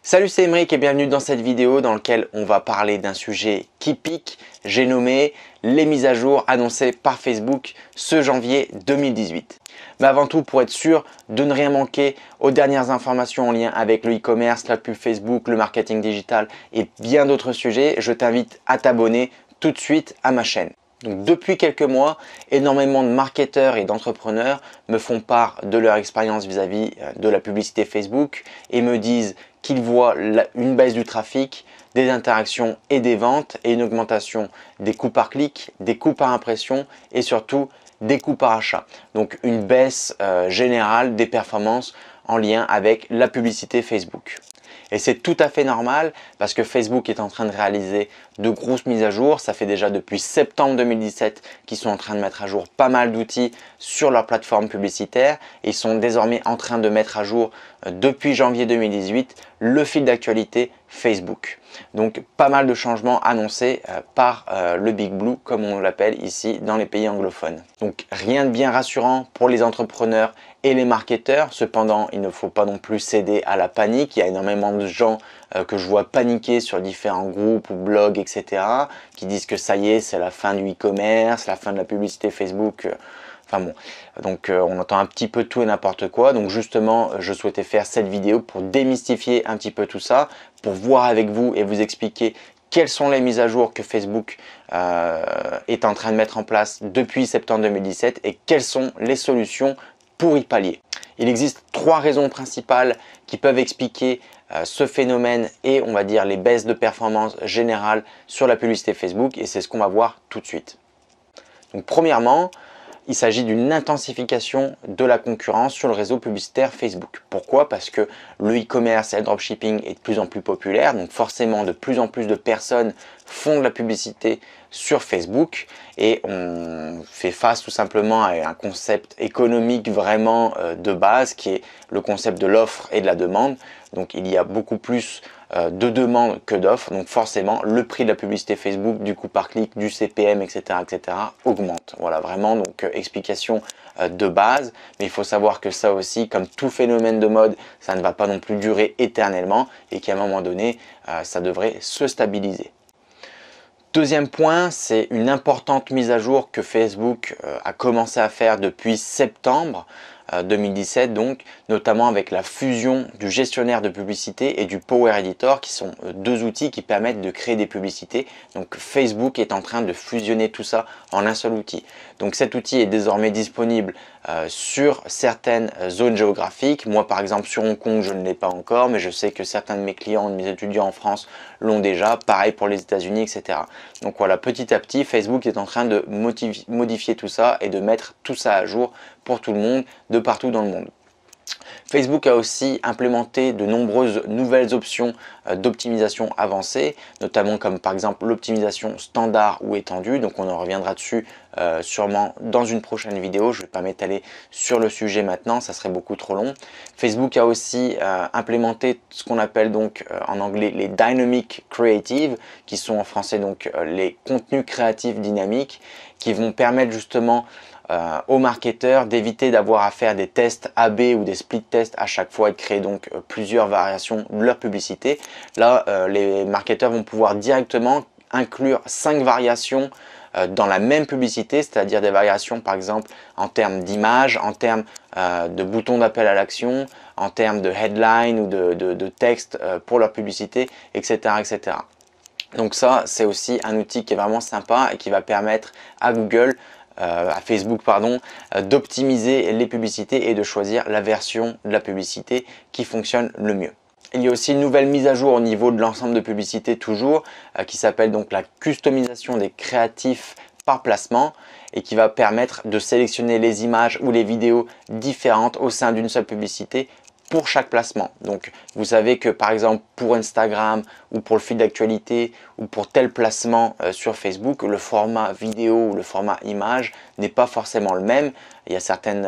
Salut, c'est Emeric et bienvenue dans cette vidéo dans laquelle on va parler d'un sujet qui pique. J'ai nommé les mises à jour annoncées par Facebook ce janvier 2018. Mais avant tout, pour être sûr de ne rien manquer aux dernières informations en lien avec le e-commerce, la pub Facebook, le marketing digital et bien d'autres sujets, je t'invite à t'abonner tout de suite à ma chaîne. Donc, depuis quelques mois, énormément de marketeurs et d'entrepreneurs me font part de leur expérience vis-à-vis de la publicité Facebook et me disent qu'ils voient une baisse du trafic, des interactions et des ventes et une augmentation des coûts par clic, des coûts par impression et surtout des coûts par achat. Donc une baisse générale des performances en lien avec la publicité Facebook. Et c'est tout à fait normal parce que Facebook est en train de réaliser de grosses mises à jour. Ça fait déjà depuis septembre 2017 qu'ils sont en train de mettre à jour pas mal d'outils sur leur plateforme publicitaire. Et ils sont désormais en train de mettre à jour depuis janvier 2018 le fil d'actualité Facebook. Donc pas mal de changements annoncés par le Big Blue comme on l'appelle ici dans les pays anglophones. Donc rien de bien rassurant pour les entrepreneurs et les marketeurs. Cependant, il ne faut pas non plus céder à la panique. Il y a énormément de gens que je vois paniquer sur différents groupes ou blogs, etc. qui disent que ça y est, c'est la fin du e-commerce, la fin de la publicité Facebook. Enfin bon, donc on entend un petit peu tout et n'importe quoi. Donc justement, je souhaitais faire cette vidéo pour démystifier un petit peu tout ça, pour voir avec vous et vous expliquer quelles sont les mises à jour que Facebook est en train de mettre en place depuis septembre 2017 et quelles sont les solutions pour y pallier. Il existe trois raisons principales qui peuvent expliquer ce phénomène et on va dire les baisses de performance générales sur la publicité Facebook et c'est ce qu'on va voir tout de suite. Donc premièrement, il s'agit d'une intensification de la concurrence sur le réseau publicitaire Facebook. Pourquoi? Parce que le e-commerce et le dropshipping est de plus en plus populaire, donc forcément de plus en plus de personnes font de la publicité sur Facebook et on fait face tout simplement à un concept économique vraiment de base qui est le concept de l'offre et de la demande. Donc il y a beaucoup plus de demandes que d'offres, donc forcément le prix de la publicité Facebook, du coût par clic, du CPM, etc. augmente. Voilà, vraiment, donc explication de base, mais il faut savoir que ça aussi, comme tout phénomène de mode, ça ne va pas non plus durer éternellement et qu'à un moment donné, ça devrait se stabiliser. Deuxième point, c'est une importante mise à jour que Facebook a commencé à faire depuis septembre 2017, donc notamment avec la fusion du gestionnaire de publicité et du Power Editor qui sont deux outils qui permettent de créer des publicités. Donc Facebook est en train de fusionner tout ça en un seul outil. Donc cet outil est désormais disponible sur certaines zones géographiques. Moi par exemple sur Hong Kong je ne l'ai pas encore, mais je sais que certains de mes clients, de mes étudiants en France l'ont déjà, pareil pour les États-Unis, etc. Donc voilà, petit à petit Facebook est en train de modifier tout ça et de mettre tout ça à jour pour tout le monde, de partout dans le monde. Facebook a aussi implémenté de nombreuses nouvelles options d'optimisation avancée, notamment comme par exemple l'optimisation standard ou étendue. Donc on en reviendra dessus sûrement dans une prochaine vidéo. Je ne vais pas m'étaler sur le sujet maintenant, ça serait beaucoup trop long. Facebook a aussi implémenté ce qu'on appelle donc en anglais les Dynamic Creative, qui sont en français donc les contenus créatifs dynamiques, qui vont permettre justement aux marketeurs d'éviter d'avoir à faire des tests AB ou des split tests à chaque fois et de créer donc plusieurs variations de leur publicité. Là, les marketeurs vont pouvoir directement inclure 5 variations dans la même publicité, c'est-à-dire des variations par exemple en termes d'image, en termes de boutons d'appel à l'action, en termes de headline ou de texte pour leur publicité, etc. etc. Donc ça, c'est aussi un outil qui est vraiment sympa et qui va permettre à Google à Facebook pardon, d'optimiser les publicités et de choisir la version de la publicité qui fonctionne le mieux. Il y a aussi une nouvelle mise à jour au niveau de l'ensemble de publicités toujours qui s'appelle donc la customisation des créatifs par placement et qui va permettre de sélectionner les images ou les vidéos différentes au sein d'une seule publicité pour chaque placement. Donc vous savez que par exemple pour Instagram ou pour le fil d'actualité ou pour tel placement sur Facebook, le format vidéo ou le format image n'est pas forcément le même. Il y a certaines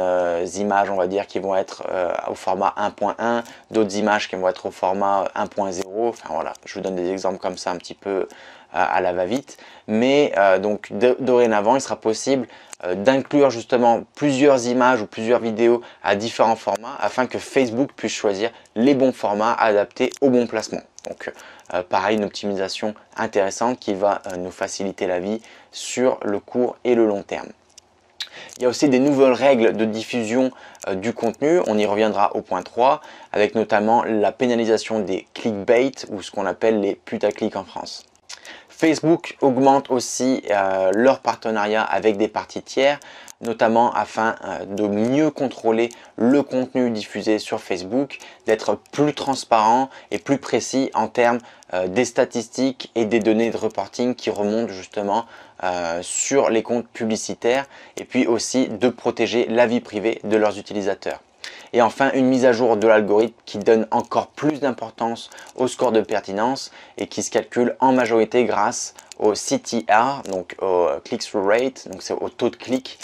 images on va dire qui vont être au format 1.1, d'autres images qui vont être au format 1.0. Enfin voilà, je vous donne des exemples comme ça un petit peu à la va-vite. Mais donc dorénavant il sera possible d'inclure justement plusieurs images ou plusieurs vidéos à différents formats afin que Facebook puisse choisir les bons formats adaptés au bon placement. Donc pareil, une optimisation intéressante qui va nous faciliter la vie sur le court et le long terme. Il y a aussi des nouvelles règles de diffusion du contenu, on y reviendra au point 3, avec notamment la pénalisation des clickbait ou ce qu'on appelle les putaclics en France. Facebook augmente aussi leur partenariat avec des parties tiers, notamment afin de mieux contrôler le contenu diffusé sur Facebook, d'être plus transparent et plus précis en termes des statistiques et des données de reporting qui remontent justement sur les comptes publicitaires, et puis aussi de protéger la vie privée de leurs utilisateurs. Et enfin, une mise à jour de l'algorithme qui donne encore plus d'importance au score de pertinence et qui se calcule en majorité grâce au CTR, donc au click-through rate, donc c'est au taux de clic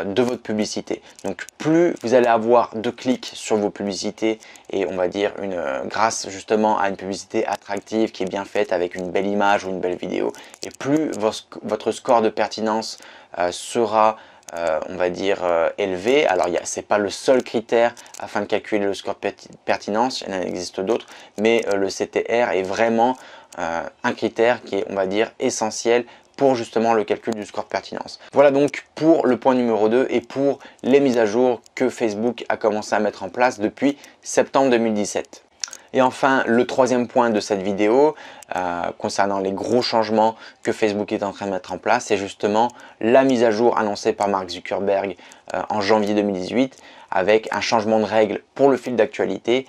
de votre publicité. Donc plus vous allez avoir de clics sur vos publicités et on va dire grâce justement à une publicité attractive qui est bien faite avec une belle image ou une belle vidéo, et plus votre score de pertinence sera on va dire élevé. Alors c'est pas le seul critère afin de calculer le score pertinence, il y en existe d'autres, mais le CTR est vraiment un critère qui est, on va dire, essentiel pour justement le calcul du score pertinence. Voilà donc pour le point numéro 2 et pour les mises à jour que Facebook a commencé à mettre en place depuis septembre 2017. Et enfin, le troisième point de cette vidéo concernant les gros changements que Facebook est en train de mettre en place, c'est justement la mise à jour annoncée par Mark Zuckerberg en janvier 2018 avec un changement de règle pour le fil d'actualité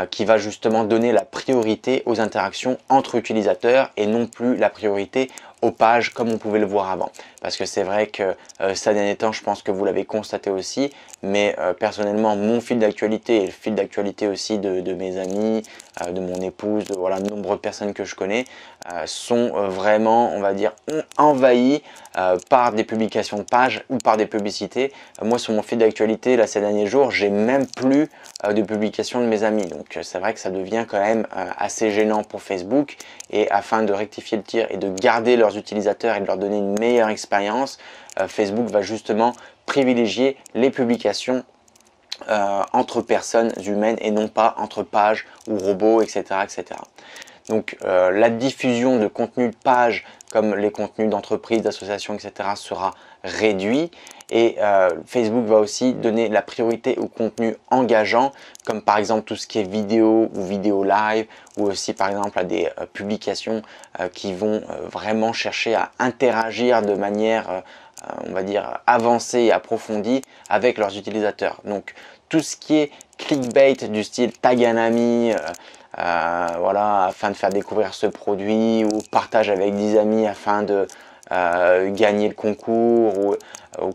qui va justement donner la priorité aux interactions entre utilisateurs et non plus la priorité aux pages comme on pouvait le voir avant. Parce que c'est vrai que ces derniers temps, je pense que vous l'avez constaté aussi, mais personnellement, mon fil d'actualité et le fil d'actualité aussi de mes amis, de mon épouse, de voilà, de nombreuses personnes que je connais, sont vraiment, on va dire, envahis par des publications de pages ou par des publicités. Moi, sur mon fil d'actualité, là, ces derniers jours, j'ai même plus de publications de mes amis. Donc, c'est vrai que ça devient quand même assez gênant pour Facebook. Et afin de rectifier le tir et de garder leurs utilisateurs et de leur donner une meilleure expérience, Facebook va justement privilégier les publications entre personnes humaines et non pas entre pages ou robots, etc. etc. Donc la diffusion de contenus de pages comme les contenus d'entreprises, d'associations, etc. sera réduit, et Facebook va aussi donner la priorité aux contenus engageants comme par exemple tout ce qui est vidéo ou vidéo live, ou aussi par exemple à des publications qui vont vraiment chercher à interagir de manière on va dire avancée et approfondie avec leurs utilisateurs. Donc tout ce qui est clickbait du style tag un ami, voilà, afin de faire découvrir ce produit, ou partage avec 10 amis afin de gagner le concours, ou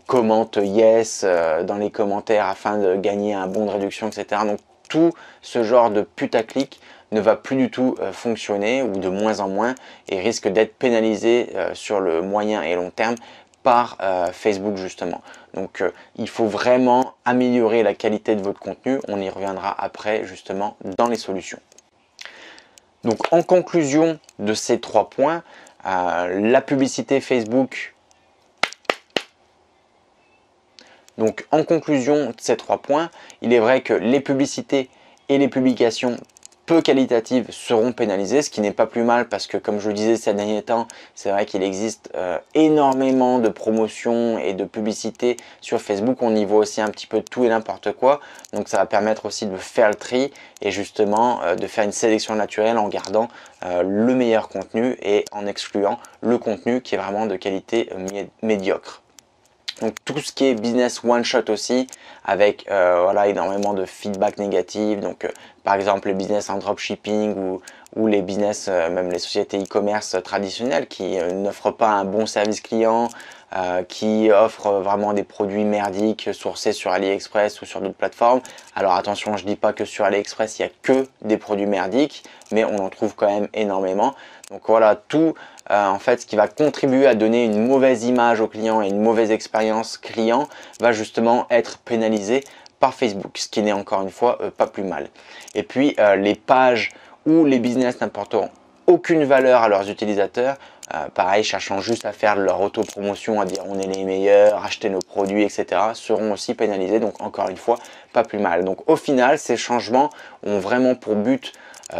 commente yes dans les commentaires afin de gagner un bon de réduction, etc. Donc tout ce genre de putaclic ne va plus du tout fonctionner, ou de moins en moins, et risque d'être pénalisé sur le moyen et long terme par Facebook justement. Donc il faut vraiment améliorer la qualité de votre contenu. On y reviendra après justement dans les solutions. Donc en conclusion de ces 3 points, la publicité Facebook. Donc en conclusion de ces 3 points, il est vrai que les publicités et les publications peu qualitatives seront pénalisées, ce qui n'est pas plus mal, parce que comme je le disais ces derniers temps, c'est vrai qu'il existe énormément de promotions et de publicités sur Facebook. On y voit aussi un petit peu de tout et n'importe quoi, donc ça va permettre aussi de faire le tri et justement de faire une sélection naturelle en gardant le meilleur contenu et en excluant le contenu qui est vraiment de qualité médiocre. Donc tout ce qui est business one shot aussi, avec voilà, énormément de feedback négatif. Donc par exemple les business en dropshipping ou les business, même les sociétés e-commerce traditionnelles qui n'offrent pas un bon service client, qui offrent vraiment des produits merdiques sourcés sur AliExpress ou sur d'autres plateformes. Alors attention, je dis pas que sur AliExpress il n'y a que des produits merdiques, mais on en trouve quand même énormément. Donc voilà, tout en fait ce qui va contribuer à donner une mauvaise image au client et une mauvaise expérience client va justement être pénalisé par Facebook, ce qui n'est encore une fois pas plus mal. Et puis les pages ou les business n'apporteront aucune valeur à leurs utilisateurs, pareil, cherchant juste à faire leur auto-promotion, à dire on est les meilleurs, acheter nos produits, etc., seront aussi pénalisés. Donc encore une fois, pas plus mal. Donc au final, ces changements ont vraiment pour but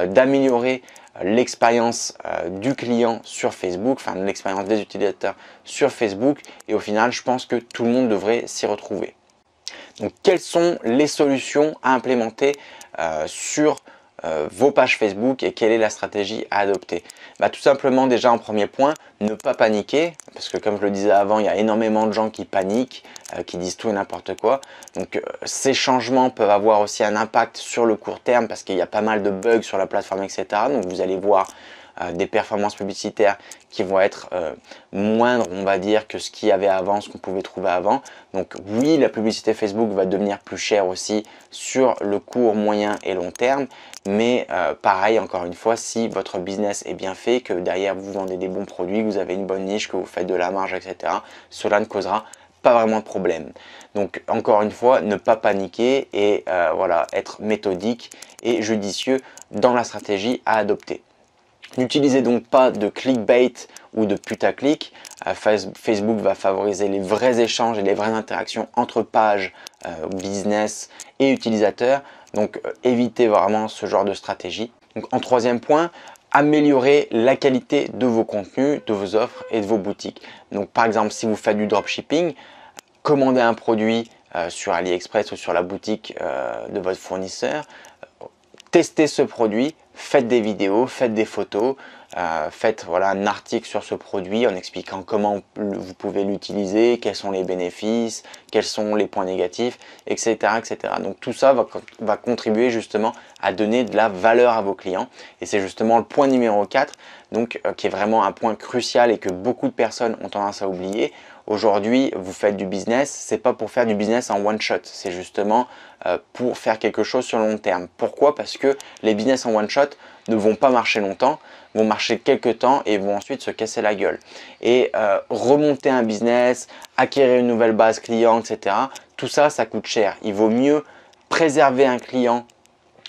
d'améliorer l'expérience du client sur Facebook, enfin l'expérience des utilisateurs sur Facebook. Et au final, je pense que tout le monde devrait s'y retrouver. Donc quelles sont les solutions à implémenter sur vos pages Facebook et quelle est la stratégie à adopter? Tout simplement, déjà en premier point, ne pas paniquer, parce que comme je le disais avant, il y a énormément de gens qui paniquent, qui disent tout et n'importe quoi. Donc ces changements peuvent avoir aussi un impact sur le court terme parce qu'il y a pas mal de bugs sur la plateforme, etc. Donc vous allez voir des performances publicitaires qui vont être moindres, on va dire, que ce qu'il y avait avant, ce qu'on pouvait trouver avant. Donc oui, la publicité Facebook va devenir plus chère aussi sur le court, moyen et long terme. Mais pareil, encore une fois, si votre business est bien fait, que derrière vous vendez des bons produits, que vous avez une bonne niche, que vous faites de la marge, etc., cela ne causera pas vraiment de problème. Donc encore une fois, ne pas paniquer et voilà, être méthodique et judicieux dans la stratégie à adopter. N'utilisez donc pas de clickbait ou de putaclic. Facebook va favoriser les vrais échanges et les vraies interactions entre pages, business et utilisateurs. Donc évitez vraiment ce genre de stratégie. Donc, en troisième point, améliorer la qualité de vos contenus, de vos offres et de vos boutiques. Donc par exemple, si vous faites du dropshipping, commandez un produit sur AliExpress ou sur la boutique de votre fournisseur. Testez ce produit, faites des vidéos, faites des photos, faites voilà, un article sur ce produit en expliquant comment vous pouvez l'utiliser, quels sont les bénéfices, quels sont les points négatifs, etc. etc. Donc tout ça va contribuer justement à donner de la valeur à vos clients. Et c'est justement le point numéro 4, donc, qui est vraiment un point crucial et que beaucoup de personnes ont tendance à oublier. Aujourd'hui, vous faites du business, c'est pas pour faire du business en one shot, c'est justement pour faire quelque chose sur le long terme. Pourquoi? Parce que les business en one shot ne vont pas marcher longtemps, vont marcher quelques temps et vont ensuite se casser la gueule. Et remonter un business, acquérir une nouvelle base client, etc., tout ça, ça coûte cher. Il vaut mieux préserver un client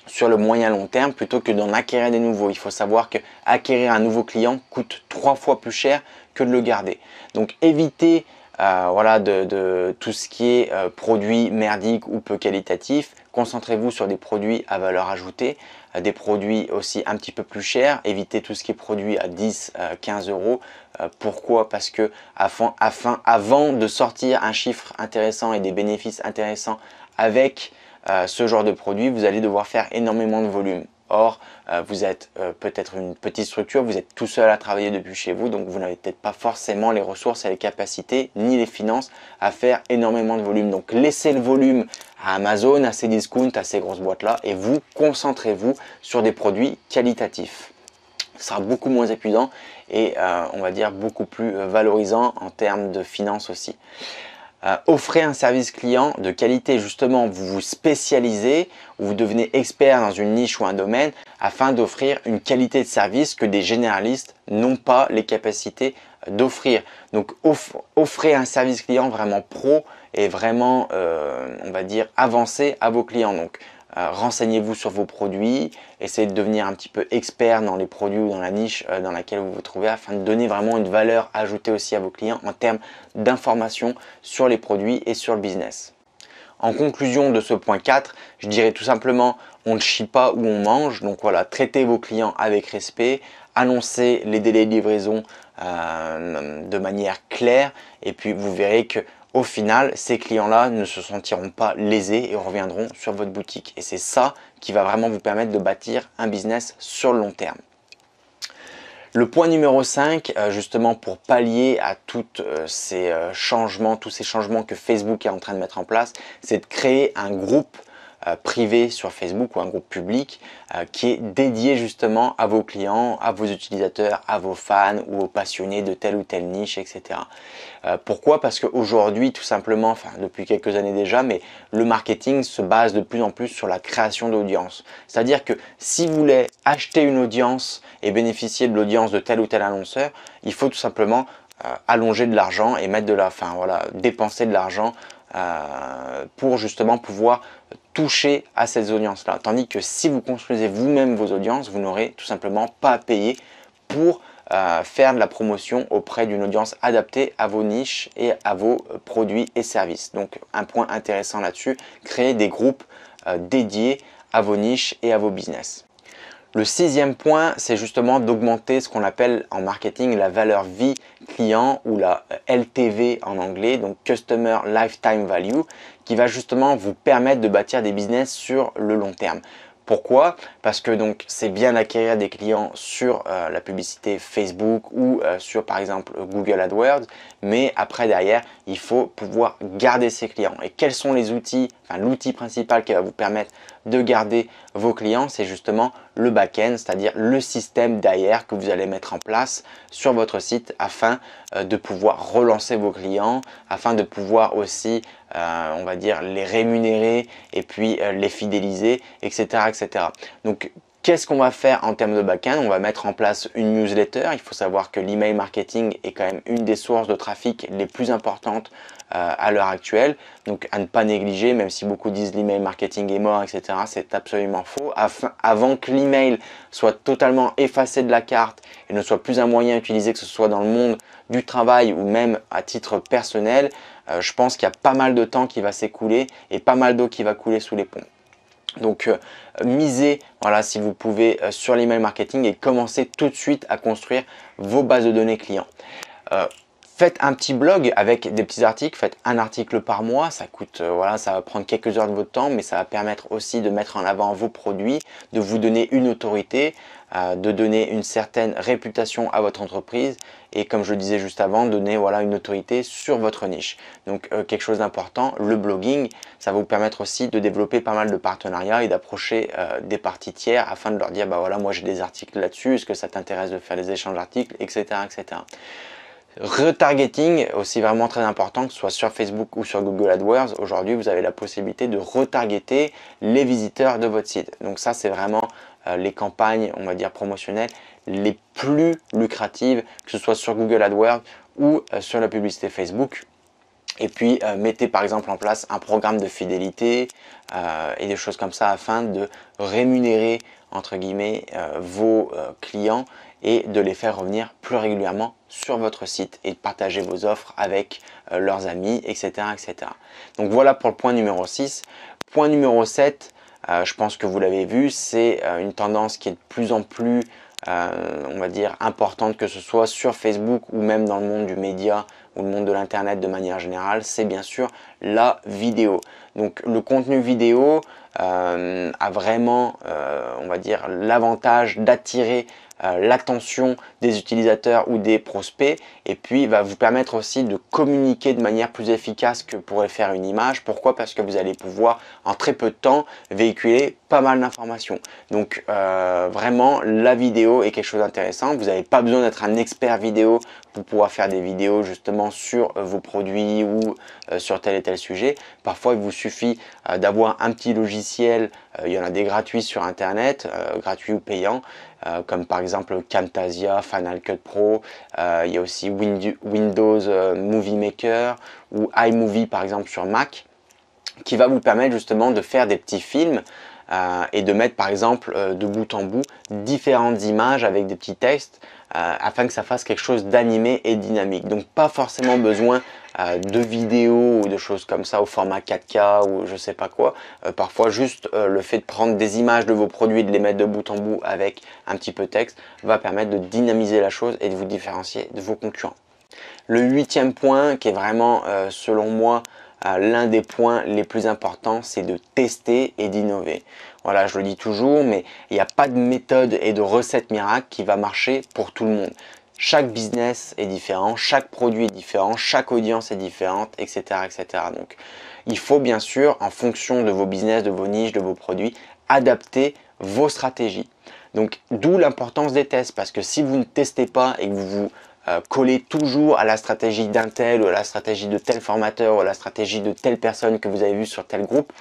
sur le moyen long terme plutôt que d'en acquérir des nouveaux. Il faut savoir que acquérir un nouveau client coûte 3 fois plus cher que de le garder. Donc évitez voilà, de tout ce qui est produits merdiques ou peu qualitatifs. Concentrez-vous sur des produits à valeur ajoutée, des produits aussi un petit peu plus chers. Évitez tout ce qui est produit à 10, 15 euros. Pourquoi? Parce que avant de sortir un chiffre intéressant et des bénéfices intéressants avec ce genre de produit, vous allez devoir faire énormément de volume. Or, vous êtes peut-être une petite structure, vous êtes tout seul à travailler depuis chez vous, donc vous n'avez peut-être pas forcément les ressources et les capacités, ni les finances à faire énormément de volume. Donc laissez le volume à Amazon, à ces discounts, à ces grosses boîtes-là, et vous concentrez-vous sur des produits qualitatifs. Ce sera beaucoup moins épuisant et on va dire beaucoup plus valorisant en termes de finances aussi. Offrez un service client de qualité, justement vous vous spécialisez, vous devenez expert dans une niche ou un domaine afin d'offrir une qualité de service que des généralistes n'ont pas les capacités d'offrir. Donc offrez un service client vraiment pro et vraiment on va dire avancé à vos clients. Donc renseignez-vous sur vos produits, essayez de devenir un petit peu expert dans les produits ou dans la niche dans laquelle vous vous trouvez afin de donner vraiment une valeur ajoutée aussi à vos clients en termes d'informations sur les produits et sur le business. En conclusion de ce point 4, je dirais tout simplement on ne chie pas où on mange. Donc voilà, traitez vos clients avec respect, annoncez les délais de livraison de manière claire et puis vous verrez que au final, ces clients-là ne se sentiront pas lésés et reviendront sur votre boutique. Et c'est ça qui va vraiment vous permettre de bâtir un business sur le long terme. Le point numéro 5, justement pour pallier à tous ces changements que Facebook est en train de mettre en place, c'est de créer un groupe privé sur Facebook ou un groupe public qui est dédié justement à vos clients, à vos utilisateurs, à vos fans ou aux passionnés de telle ou telle niche, etc. Pourquoi? Parce qu'aujourd'hui, tout simplement, enfin depuis quelques années déjà, mais le marketing se base de plus en plus sur la création d'audience. C'est-à-dire que si vous voulez acheter une audience et bénéficier de l'audience de tel ou tel annonceur, il faut tout simplement allonger de l'argent et mettre dépenser de l'argent pour justement pouvoir toucher à ces audiences-là. Tandis que si vous construisez vous-même vos audiences, vous n'aurez tout simplement pas à payer pour faire de la promotion auprès d'une audience adaptée à vos niches et à vos produits et services. Donc un point intéressant là-dessus, créer des groupes dédiés à vos niches et à vos business. Le sixième point, c'est justement d'augmenter ce qu'on appelle en marketing la valeur vie client ou la LTV en anglais, donc Customer Lifetime Value, qui va justement vous permettre de bâtir des business sur le long terme. Pourquoi? Parce que donc c'est bien d'acquérir des clients sur la publicité Facebook ou sur par exemple Google AdWords, mais après derrière il faut pouvoir garder ces clients. Et quels sont les outils, enfin l'outil principal qui va vous permettre de garder vos clients, c'est justement le back-end, c'est-à-dire le système derrière que vous allez mettre en place sur votre site afin de pouvoir relancer vos clients, afin de pouvoir aussi on va dire les rémunérer et puis les fidéliser, etc. etc. Donc qu'est-ce qu'on va faire en termes de back-end? On va mettre en place une newsletter. Il faut savoir que l'email marketing est quand même une des sources de trafic les plus importantes à l'heure actuelle. Donc à ne pas négliger, même si beaucoup disent l'email marketing est mort, etc. C'est absolument faux. Avant que l'email soit totalement effacé de la carte et ne soit plus un moyen utilisé, que ce soit dans le monde du travail ou même à titre personnel, je pense qu'il y a pas mal de temps qui va s'écouler et pas mal d'eau qui va couler sous les ponts. Donc misez, voilà, si vous pouvez sur l'email marketing et commencez tout de suite à construire vos bases de données clients. Faites un petit blog avec des petits articles, faites un article par mois, ça coûte, voilà, ça va prendre quelques heures de votre temps, mais ça va permettre aussi de mettre en avant vos produits, de vous donner une autorité, de donner une certaine réputation à votre entreprise et comme je le disais juste avant, donner voilà, une autorité sur votre niche. Donc quelque chose d'important, le blogging, ça va vous permettre aussi de développer pas mal de partenariats et d'approcher des parties tiers afin de leur dire, bah voilà, moi j'ai des articles là-dessus, est-ce que ça t'intéresse de faire des échanges d'articles, etc., etc. Retargeting, aussi vraiment très important, que ce soit sur Facebook ou sur Google AdWords. Aujourd'hui, vous avez la possibilité de retargeter les visiteurs de votre site. Donc ça, c'est vraiment les campagnes, on va dire, promotionnelles les plus lucratives, que ce soit sur Google AdWords ou sur la publicité Facebook. Et puis, mettez par exemple en place un programme de fidélité et des choses comme ça afin de rémunérer, entre guillemets, vos clients et de les faire revenir plus régulièrement sur votre site et de partager vos offres avec leurs amis, etc., etc. Donc voilà pour le point numéro 6. Point numéro 7, je pense que vous l'avez vu, c'est une tendance qui est de plus en plus, on va dire, importante, que ce soit sur Facebook ou même dans le monde du média ou le monde de l'internet de manière générale, c'est bien sûr la vidéo. Donc le contenu vidéo a vraiment, on va dire, l'avantage d'attirer l'attention des utilisateurs ou des prospects et puis va vous permettre aussi de communiquer de manière plus efficace que pourrait faire une image. Pourquoi? Parce que vous allez pouvoir en très peu de temps véhiculer pas mal d'informations. Donc vraiment la vidéo est quelque chose d'intéressant. Vous n'avez pas besoin d'être un expert vidéo pour pouvoir faire des vidéos justement sur vos produits ou sur tel et tel sujet. Parfois il vous suffit d'avoir un petit logiciel, il y en a des gratuits sur internet, gratuits ou payants, comme par exemple Camtasia, Final Cut Pro, il y a aussi Windows Movie Maker ou iMovie par exemple sur Mac, qui va vous permettre justement de faire des petits films et de mettre par exemple de bout en bout différentes images avec des petits textes afin que ça fasse quelque chose d'animé et dynamique. Donc pas forcément besoin de vidéos ou de choses comme ça au format 4K ou je sais pas quoi. Parfois juste le fait de prendre des images de vos produits, de les mettre de bout en bout avec un petit peu de texte va permettre de dynamiser la chose et de vous différencier de vos concurrents. Le 8e point qui est vraiment selon moi l'un des points les plus importants, c'est de tester et d'innover. Voilà, je le dis toujours, mais il n'y a pas de méthode et de recette miracle qui va marcher pour tout le monde. Chaque business est différent, chaque produit est différent, chaque audience est différente, etc., etc. Donc, il faut bien sûr, en fonction de vos business, de vos niches, de vos produits, adapter vos stratégies. Donc, d'où l'importance des tests, parce que si vous ne testez pas et que vous vous collez toujours à la stratégie d'un tel ou à la stratégie de tel formateur ou à la stratégie de telle personne que vous avez vu sur tel groupe,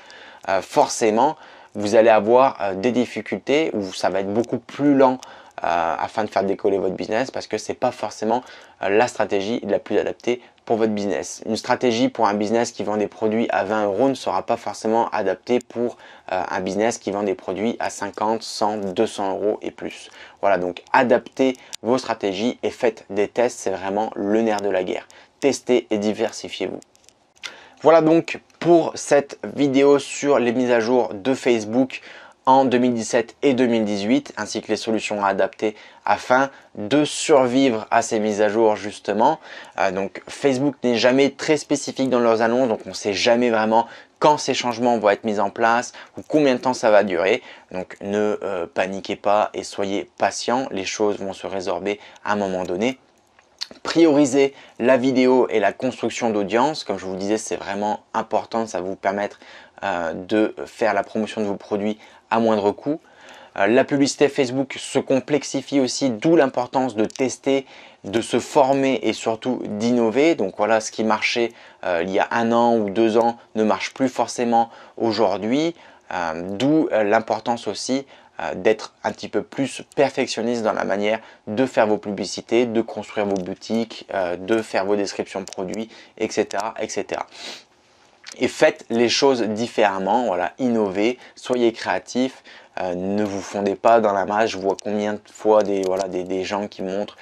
forcément vous allez avoir des difficultés où ça va être beaucoup plus lent afin de faire décoller votre business, parce que c'est pas forcément la stratégie la plus adaptée pour votre business. Une stratégie pour un business qui vend des produits à 20 € ne sera pas forcément adaptée pour un business qui vend des produits à 50, 100, 200 € et plus. Voilà, donc adaptez vos stratégies et faites des tests, c'est vraiment le nerf de la guerre. Testez et diversifiez-vous. Voilà donc pour cette vidéo sur les mises à jour de Facebook en 2017 et 2018, ainsi que les solutions à adapter afin de survivre à ces mises à jour justement. Donc Facebook n'est jamais très spécifique dans leurs annonces, donc on ne sait jamais vraiment quand ces changements vont être mis en place ou combien de temps ça va durer. Donc ne paniquez pas et soyez patient, les choses vont se résorber à un moment donné. Priorisez la vidéo et la construction d'audience. Comme je vous disais, c'est vraiment important, ça va vous permettre de faire la promotion de vos produits à moindre coût. La publicité Facebook se complexifie aussi, d'où l'importance de tester, de se former et surtout d'innover. Donc voilà, ce qui marchait il y a 1 an ou 2 ans ne marche plus forcément aujourd'hui. D'où l'importance aussi d'être un petit peu plus perfectionniste dans la manière de faire vos publicités, de construire vos boutiques, de faire vos descriptions de produits, etc., etc. Et faites les choses différemment, voilà, innovez, soyez créatifs, ne vous fondez pas dans la masse. Je vois combien de fois des gens qui montrent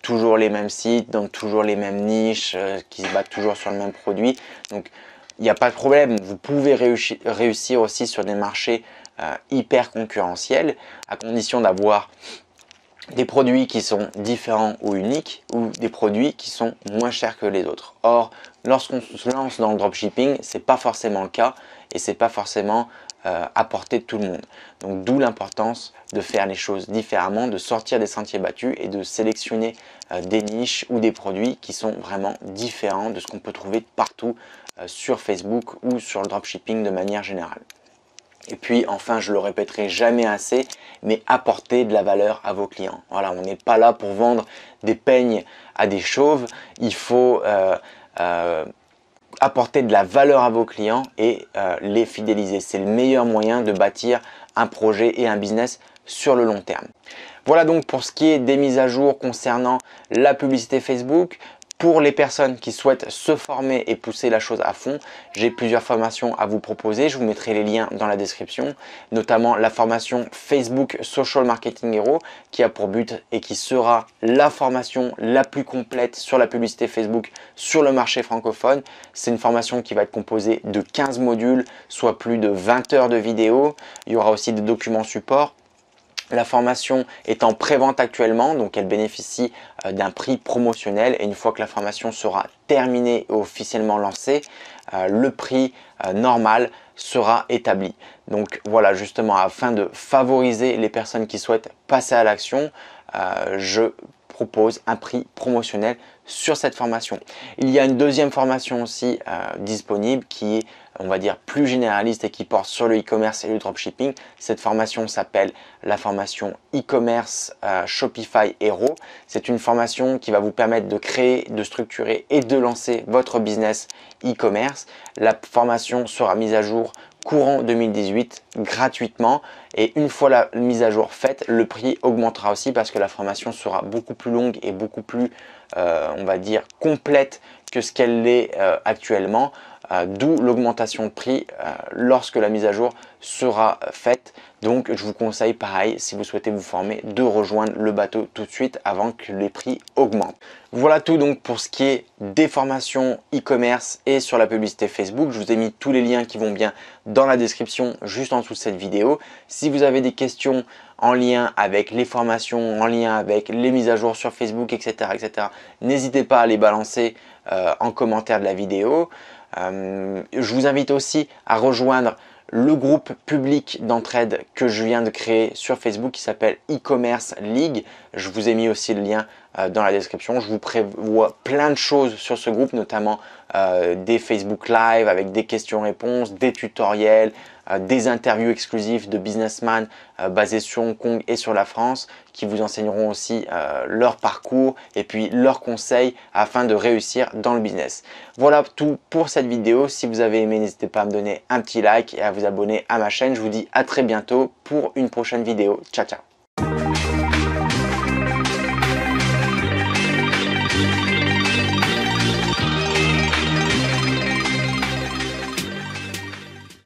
toujours les mêmes sites, dans toujours les mêmes niches, qui se battent toujours sur le même produit. Donc il n'y a pas de problème, vous pouvez réussir aussi sur des marchés hyper concurrentiels, à condition d'avoir des produits qui sont différents ou uniques, ou des produits qui sont moins chers que les autres. Or, lorsqu'on se lance dans le dropshipping, ce n'est pas forcément le cas et ce n'est pas forcément à portée de tout le monde. Donc d'où l'importance de faire les choses différemment, de sortir des sentiers battus et de sélectionner des niches ou des produits qui sont vraiment différents de ce qu'on peut trouver partout sur Facebook ou sur le dropshipping de manière générale. Et puis enfin, je le répéterai jamais assez, mais apporter de la valeur à vos clients. Voilà, on n'est pas là pour vendre des peignes à des chauves. Il faut apporter de la valeur à vos clients et les fidéliser. C'est le meilleur moyen de bâtir un projet et un business sur le long terme. Voilà donc pour ce qui est des mises à jour concernant la publicité Facebook. Pour les personnes qui souhaitent se former et pousser la chose à fond, j'ai plusieurs formations à vous proposer. Je vous mettrai les liens dans la description, notamment la formation Facebook Social Marketing Hero qui a pour but et qui sera la formation la plus complète sur la publicité Facebook sur le marché francophone. C'est une formation qui va être composée de 15 modules, soit plus de 20 heures de vidéos. Il y aura aussi des documents support. La formation est en pré-vente actuellement, donc elle bénéficie d'un prix promotionnel et une fois que la formation sera terminée et officiellement lancée, le prix normal sera établi. Donc voilà, justement afin de favoriser les personnes qui souhaitent passer à l'action, je propose un prix promotionnel sur cette formation. Il y a une deuxième formation aussi disponible qui est, on va dire, plus généraliste et qui porte sur le e-commerce et le dropshipping. Cette formation s'appelle la formation e-commerce Shopify Hero. C'est une formation qui va vous permettre de créer, de structurer et de lancer votre business e-commerce. La formation sera mise à jour courant 2018 gratuitement et une fois la mise à jour faite, le prix augmentera aussi parce que la formation sera beaucoup plus longue et beaucoup plus on va dire complète que ce qu'elle l'est actuellement, d'où l'augmentation de prix lorsque la mise à jour sera faite. Donc je vous conseille pareil, si vous souhaitez vous former, de rejoindre le bateau tout de suite avant que les prix augmentent. Voilà tout donc pour ce qui est des formations e-commerce et sur la publicité Facebook. Je vous ai mis tous les liens qui vont bien dans la description juste en dessous de cette vidéo. Si vous avez des questions en lien avec les formations, en lien avec les mises à jour sur Facebook, etc., n'hésitez pas à les balancer en commentaire de la vidéo. Je vous invite aussi à rejoindre le groupe public d'entraide que je viens de créer sur Facebook qui s'appelle e-commerce League. Je vous ai mis aussi le lien dans la description. Je vous prévois plein de choses sur ce groupe, notamment des Facebook Live avec des questions-réponses, des tutoriels, des interviews exclusives de businessmen basés sur Hong Kong et sur la France qui vous enseigneront aussi leur parcours et puis leurs conseils afin de réussir dans le business. Voilà tout pour cette vidéo. Si vous avez aimé, n'hésitez pas à me donner un petit like et à vous abonner à ma chaîne. Je vous dis à très bientôt pour une prochaine vidéo. Ciao, ciao!